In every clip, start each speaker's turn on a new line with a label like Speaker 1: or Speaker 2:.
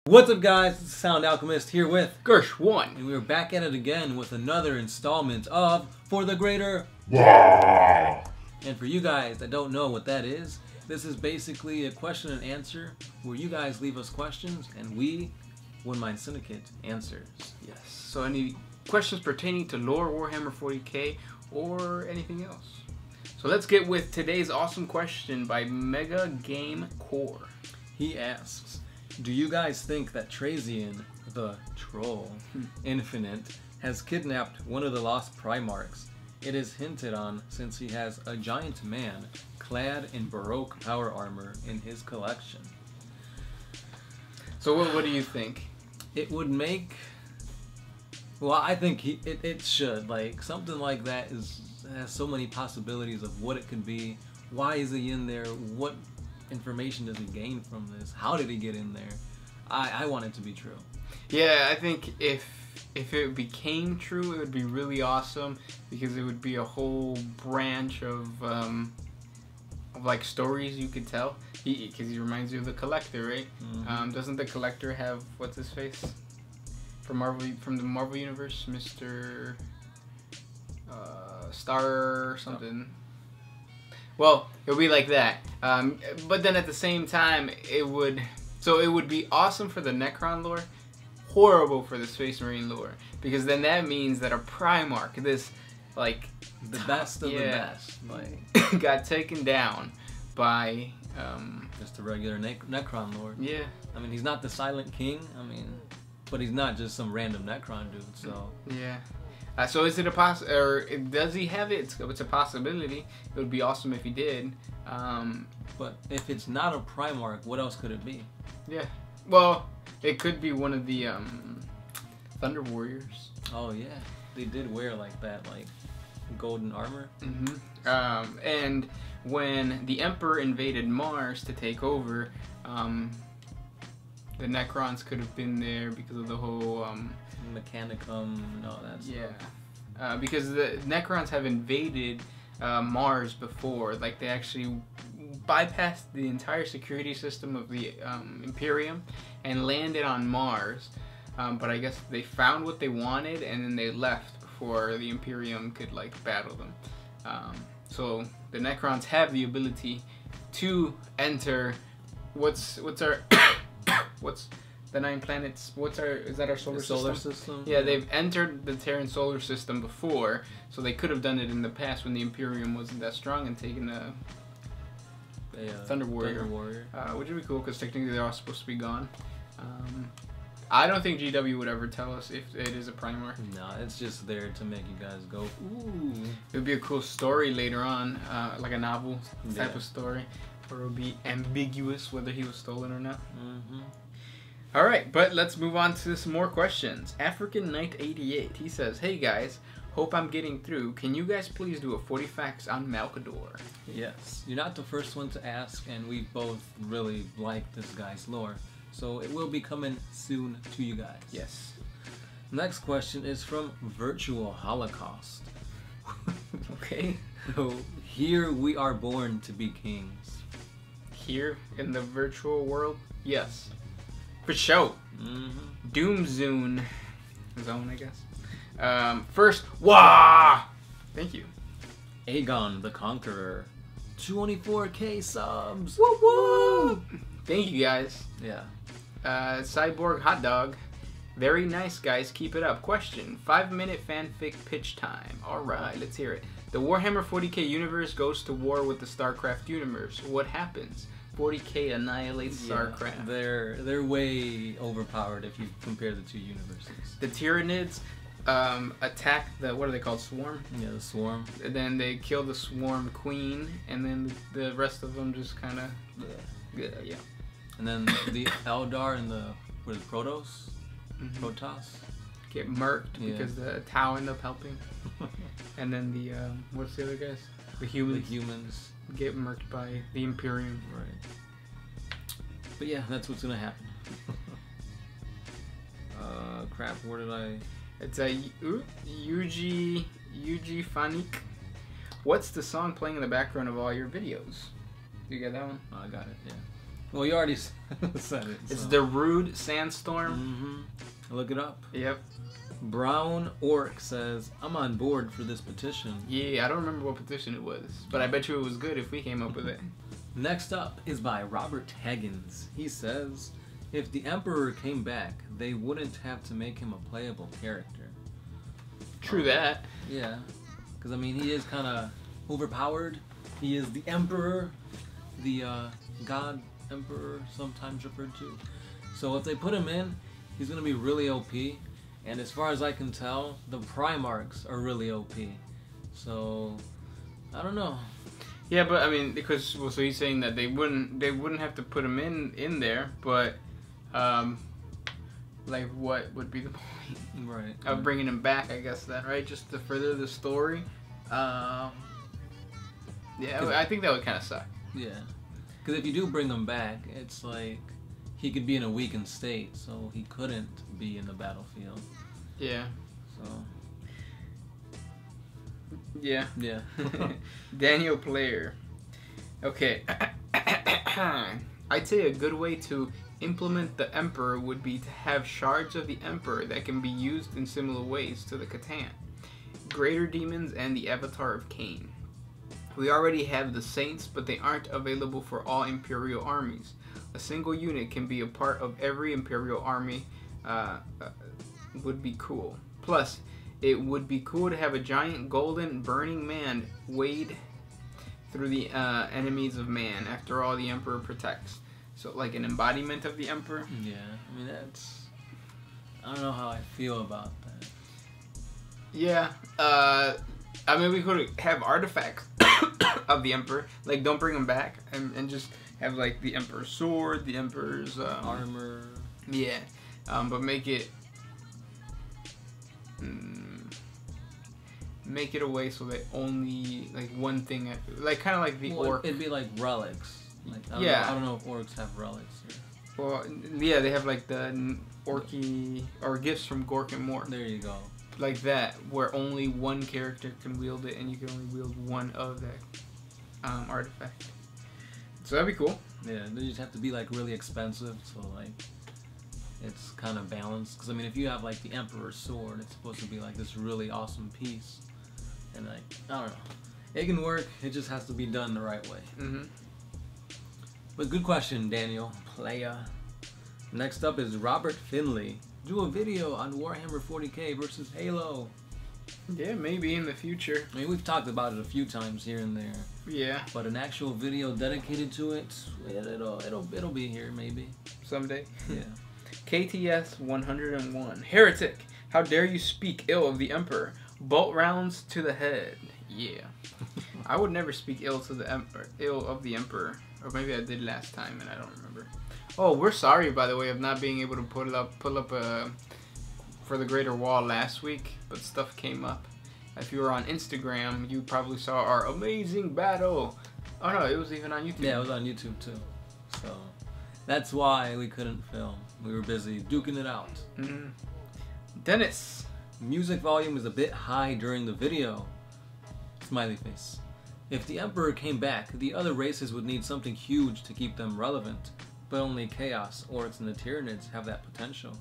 Speaker 1: What's up, guys? It's Sound Alchemist here with
Speaker 2: Gersh1,
Speaker 1: and we're back at it again with another installment of For the Greater. And for you guys that don't know what that is, this is basically a question and answer where you guys leave us questions and we, One Mind Syndicate, answers.
Speaker 2: Yes. So any questions pertaining to lore, Warhammer 40k, or anything else. So let's get with today's awesome question by Mega Game Core.
Speaker 1: He asks, do you guys think that Trazyn, the troll, Infinite, has kidnapped one of the lost Primarchs? It is hinted on since he has a giant man clad in Baroque power armor in his collection.
Speaker 2: So what do you think?
Speaker 1: It would make... Well, I think it should. Like, something like that has so many possibilities of what it could be. Why is he in there? What information does he gain from this? How did he get in there? I want it to be true.
Speaker 2: Yeah, I think if it became true, it would be really awesome because it would be a whole branch of like stories you could tell. Because he reminds you of the Collector, right? Mm-hmm. Doesn't the Collector have what's his face from the Marvel universe, Mr. Star something? Well, it would be like that. But then at the same time, it would be awesome for the Necron lore, horrible for the Space Marine lore, because then that means that a Primarch, this like
Speaker 1: the best of the best,
Speaker 2: like got taken down by
Speaker 1: just a regular Necron lord.
Speaker 2: Yeah.
Speaker 1: I mean, he's not the Silent King. I mean, but he's not just some random Necron dude. So
Speaker 2: yeah. So is it a or does he have it? It's a possibility. It would be awesome if he did.
Speaker 1: But if it's not a Primarch, what else could it be?
Speaker 2: Yeah. Well, it could be one of the Thunder Warriors.
Speaker 1: Oh yeah, they did wear like that, like golden armor.
Speaker 2: Mm-hmm. And when the Emperor invaded Mars to take over, the Necrons could have been there because of the whole
Speaker 1: Mechanicum and all that stuff.
Speaker 2: Yeah. Because the Necrons have invaded Mars before. Like, they actually bypassed the entire security system of the Imperium and landed on Mars. But I guess they found what they wanted and then they left before the Imperium could, like, battle them. So the Necrons have the ability to enter what's our what's the 9 planets? Is that our solar system? Yeah, they've entered the Terran solar system before, so they could have done it in the past when the Imperium wasn't that strong and taken a Thunder Warrior. Which would be cool because technically they're all supposed to be gone. I don't think GW would ever tell us if it is a Primarch.
Speaker 1: No, it's just there to make you guys go, ooh.
Speaker 2: It would be a cool story later on, like a novel type of story, where it would be ambiguous whether he was stolen or not.
Speaker 1: Mm-hmm.
Speaker 2: Alright, but let's move on to some more questions. African Knight 88, he says, hey guys, hope I'm getting through. Can you guys please do a 40 facts on Malcador?
Speaker 1: Yes, you're not the first one to ask, and we both really like this guy's lore. So it will be coming soon to you guys.
Speaker 2: Yes.
Speaker 1: Next question is from Virtual Holocaust.
Speaker 2: Okay.
Speaker 1: So, here we are born to be kings.
Speaker 2: Here in the virtual world? Yes. For sure.
Speaker 1: Mm-hmm.
Speaker 2: Doom Zone, I guess. First, wah! Thank you.
Speaker 1: Aegon the Conqueror. 24k subs.
Speaker 2: Woo woo! Thank you guys.
Speaker 1: Yeah.
Speaker 2: Cyborg Hot Dog. Very nice, guys. Keep it up. Question. 5-minute fanfic pitch time. Alright, let's hear it. The Warhammer 40k universe goes to war with the StarCraft universe. What happens? 40k annihilates StarCraft.
Speaker 1: They're way overpowered if you compare the two universes.
Speaker 2: The Tyranids attack the, what are they called, Swarm?
Speaker 1: Yeah, the Swarm.
Speaker 2: And then they kill the Swarm Queen, and then the rest of them just kind of, yeah.
Speaker 1: And then the Eldar and the Protoss, Protoss
Speaker 2: get murked because the Tau end up helping. And then the, what's the other guys? The humans.
Speaker 1: The humans.
Speaker 2: Get murked by the Imperium.
Speaker 1: Right. But yeah, that's what's gonna happen. Crap, where did I...
Speaker 2: It's a Yuji Fanik. What's the song playing in the background of all your videos? You get that one?
Speaker 1: Oh, I got it, yeah. Well, you already said it.
Speaker 2: It's
Speaker 1: so.
Speaker 2: the Rude Sandstorm.
Speaker 1: Mm-hmm. Look it up.
Speaker 2: Yep.
Speaker 1: Brown Orc says, I'm on board for this petition.
Speaker 2: Yeah, I don't remember what petition it was, but I bet you it was good if we came up with it.
Speaker 1: Next up is by Robert Higgins. He says, if the Emperor came back, they wouldn't have to make him a playable character.
Speaker 2: True that.
Speaker 1: Yeah. Because, I mean, he is kind of overpowered. He is the Emperor, the God Emperor, sometimes referred to. So if they put him in, he's going to be really OP. And as far as I can tell, the Primarchs are really OP. So, I don't know.
Speaker 2: Yeah, but I mean, because so he's saying that they wouldn't have to put him in there, but like what would be the point
Speaker 1: Right.
Speaker 2: of bringing him back? I guess then, right? Just to further the story. Yeah, I think that would kind of suck.
Speaker 1: Yeah. Because if you do bring him back, it's like he could be in a weakened state, so he couldn't be in the battlefield.
Speaker 2: Yeah.
Speaker 1: So.
Speaker 2: Yeah.
Speaker 1: Yeah.
Speaker 2: Daniel Player. Okay. I'd say a good way to implement the Emperor would be to have shards of the Emperor that can be used in similar ways to the Catan, Greater Demons, and the Avatar of Cain. We already have the Saints, but they aren't available for all Imperial armies. A single unit can be a part of every Imperial army. Would be cool. Plus, it would be cool to have a giant golden burning man wade through the enemies of man. After all, the Emperor protects. So, like an embodiment of the Emperor.
Speaker 1: Yeah, I mean that's. I don't know how I feel about that.
Speaker 2: Yeah, I mean we could have artifacts of the Emperor. Like, don't bring them back, and just have like the Emperor's sword, the Emperor's
Speaker 1: Armor.
Speaker 2: Yeah, but make it a way so that only like one thing, like kind of like the orc.
Speaker 1: It'd be like relics. Like, I don't know if orcs have relics.
Speaker 2: Well, yeah, they have like the orky or gifts from Gork and Mork.
Speaker 1: There you go.
Speaker 2: Like that, where only one character can wield it, and you can only wield one of that artifact. So that'd be cool.
Speaker 1: Yeah, they just have to be like really expensive, so like it's kind of balanced. Because I mean, if you have like the Emperor's sword, it's supposed to be like this really awesome piece, and like I don't know, it can work. It just has to be done the right way.
Speaker 2: Mm-hmm.
Speaker 1: But good question, Daniel. Playa. Next up is Robert Finley. Do a video on Warhammer 40k versus Halo.
Speaker 2: Yeah, maybe in the future.
Speaker 1: I mean, we've talked about it a few times here and there.
Speaker 2: Yeah.
Speaker 1: But an actual video dedicated to it, it'll be here maybe
Speaker 2: Someday.
Speaker 1: Yeah.
Speaker 2: KTS 101. Heretic! How dare you speak ill of the Emperor? Bolt rounds to the head. Yeah. I would never speak ill of the Emperor. Or maybe I did last time and I don't remember. Oh, we're sorry, by the way, of not being able to pull up for the Greater Wall last week, but stuff came up. If you were on Instagram, you probably saw our amazing battle. Oh no, it was even on YouTube.
Speaker 1: Yeah, it was on YouTube too. So that's why we couldn't film. We were busy duking it out.
Speaker 2: Mm-hmm. Dennis.
Speaker 1: Music volume is a bit high during the video. Smiley face. If the Emperor came back, the other races would need something huge to keep them relevant. But only Chaos, Orcs, and the Tyranids have that potential.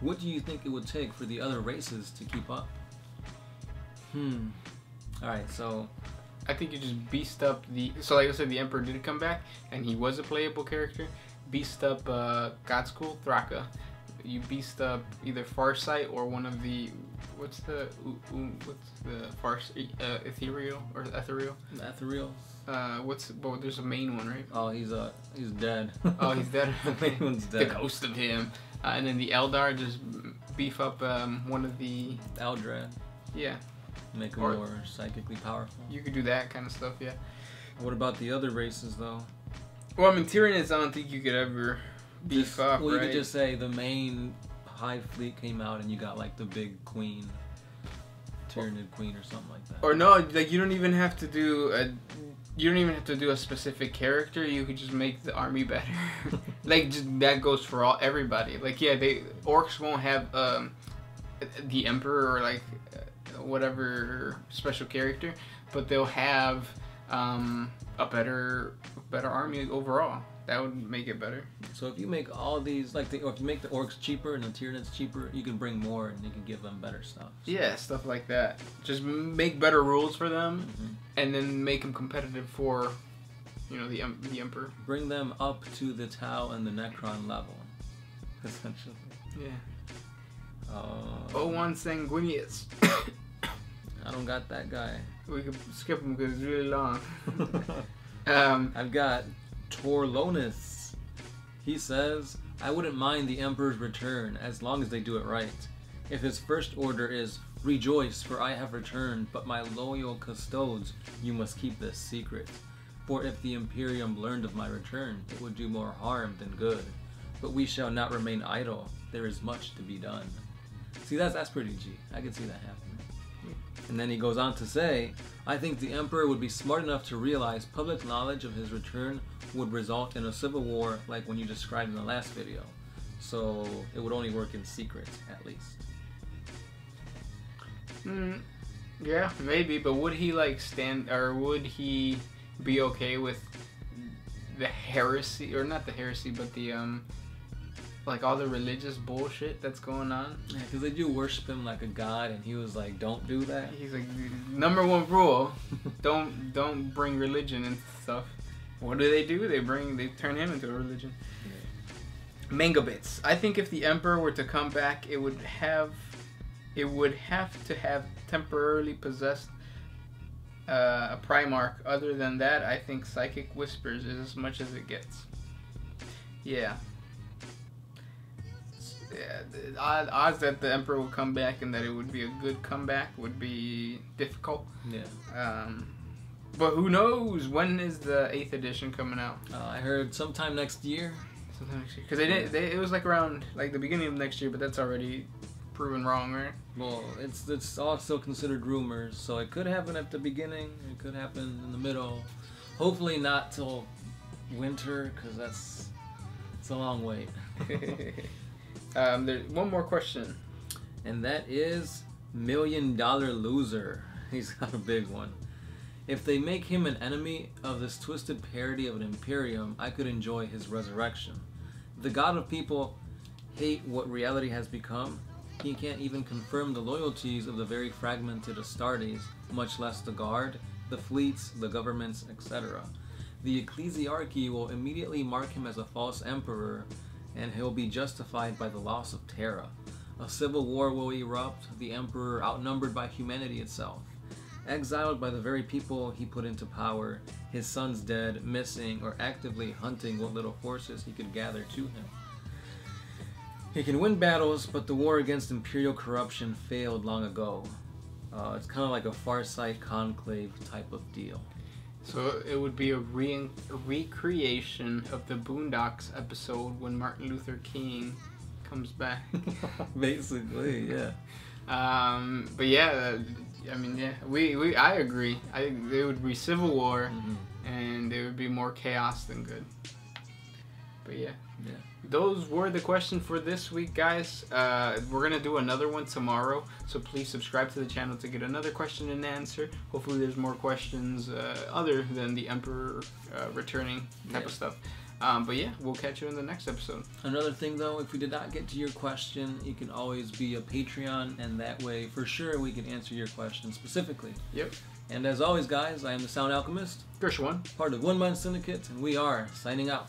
Speaker 1: What do you think it would take for the other races to keep up? Alright, so
Speaker 2: I think you just beast up the... So like I said, the Emperor did come back, and he was a playable character. Beast up God School, Thraka. You beast up either Farsight or one of the... What's the Ethereal or Ethereal?
Speaker 1: Ethereal.
Speaker 2: Well, there's a main one, right?
Speaker 1: Oh, he's dead.
Speaker 2: Oh, he's dead.
Speaker 1: The main one's dead.
Speaker 2: The ghost of him. And then the Eldar just beef up one of the
Speaker 1: Eldrad.
Speaker 2: Yeah.
Speaker 1: Make him more psychically powerful.
Speaker 2: You could do that kind of stuff, yeah.
Speaker 1: What about the other races, though?
Speaker 2: Well, I mean, Tyranids, I don't think you could ever beef up,
Speaker 1: well,
Speaker 2: right?
Speaker 1: you could just say the main Hive fleet came out and you got like the big queen, Tyranid queen or something like that.
Speaker 2: Or no, like you don't even have to do a specific character. You could just make the army better. Like just, that goes for everybody. Like yeah, orcs won't have the Emperor or like whatever special character, but they'll have a better army overall. That would make it better.
Speaker 1: So if you make all these, or if you make the orcs cheaper and the Tyranids cheaper, you can bring more and you can give them better stuff. So.
Speaker 2: Yeah, stuff like that. Just make better rules for them, and then make them competitive for, the Emperor.
Speaker 1: Bring them up to the Tau and the Necron level, essentially.
Speaker 2: Yeah. O1 Sanguinius.
Speaker 1: I don't got that guy.
Speaker 2: We could skip him because it's really long.
Speaker 1: I've got Torlonus. He says, I wouldn't mind the Emperor's return as long as they do it right. If his first order is, rejoice for I have returned, but my loyal custodes, you must keep this secret. For if the Imperium learned of my return, it would do more harm than good. But we shall not remain idle. There is much to be done. See, that's pretty G. I can see that happening. And then he goes on to say, I think the Emperor would be smart enough to realize public knowledge of his return would result in a civil war like when you described in the last video. So it would only work in secret, at least.
Speaker 2: Yeah, maybe, but would he would he be okay with the heresy, or not the heresy, but the all the religious bullshit that's going on?
Speaker 1: Yeah, because they do worship him like a god, and he was like, don't do that.
Speaker 2: He's like, number one rule, don't bring religion and stuff. What do? They turn him into a religion. Yeah. Manga bits. I think if the Emperor were to come back, it would have to have temporarily possessed a Primarch. Other than that, I think Psychic Whispers is as much as it gets. Yeah. Yeah, the odds that the Emperor will come back and that it would be a good comeback would be difficult.
Speaker 1: Yeah.
Speaker 2: But who knows? When is the 8th edition coming out?
Speaker 1: I heard sometime next year.
Speaker 2: Sometime next year. Because it was around the beginning of next year, but that's already proven wrong, right?
Speaker 1: Well, it's all still considered rumors, so it could happen at the beginning. It could happen in the middle. Hopefully not till winter, because it's a long wait.
Speaker 2: There's one more question.
Speaker 1: And that is $1 Million Loser. He's got a big one. If they make him an enemy of this twisted parody of an Imperium, I could enjoy his resurrection. The god of people hate what reality has become. He can't even confirm the loyalties of the very fragmented Astartes, much less the Guard, the fleets, the governments, etc. The Ecclesiarchy will immediately mark him as a false emperor, and he'll be justified by the loss of Terra. A civil war will erupt, the emperor outnumbered by humanity itself. Exiled by the very people he put into power, his sons dead, missing, or actively hunting what little forces he could gather to him. He can win battles, but the war against imperial corruption failed long ago. It's kind of like a Farsight Conclave type of deal.
Speaker 2: So it would be a recreation of the Boondocks episode when Martin Luther King comes back.
Speaker 1: Basically, yeah.
Speaker 2: But yeah, I agree. I think there would be civil war, and there would be more chaos than good. But yeah. Those were the questions for this week, guys. We're gonna do another one tomorrow, so please subscribe to the channel to get another question and answer. Hopefully there's more questions other than the Emperor returning type of stuff. But yeah, we'll catch you in the next episode.
Speaker 1: Another thing though, if we did not get to your question, you can always be a Patreon, and that way for sure we can answer your question specifically.
Speaker 2: Yep.
Speaker 1: And as always, guys, I am the Sound Alchemist,
Speaker 2: Gershwin,
Speaker 1: part of One Mind Syndicate, and we are signing out.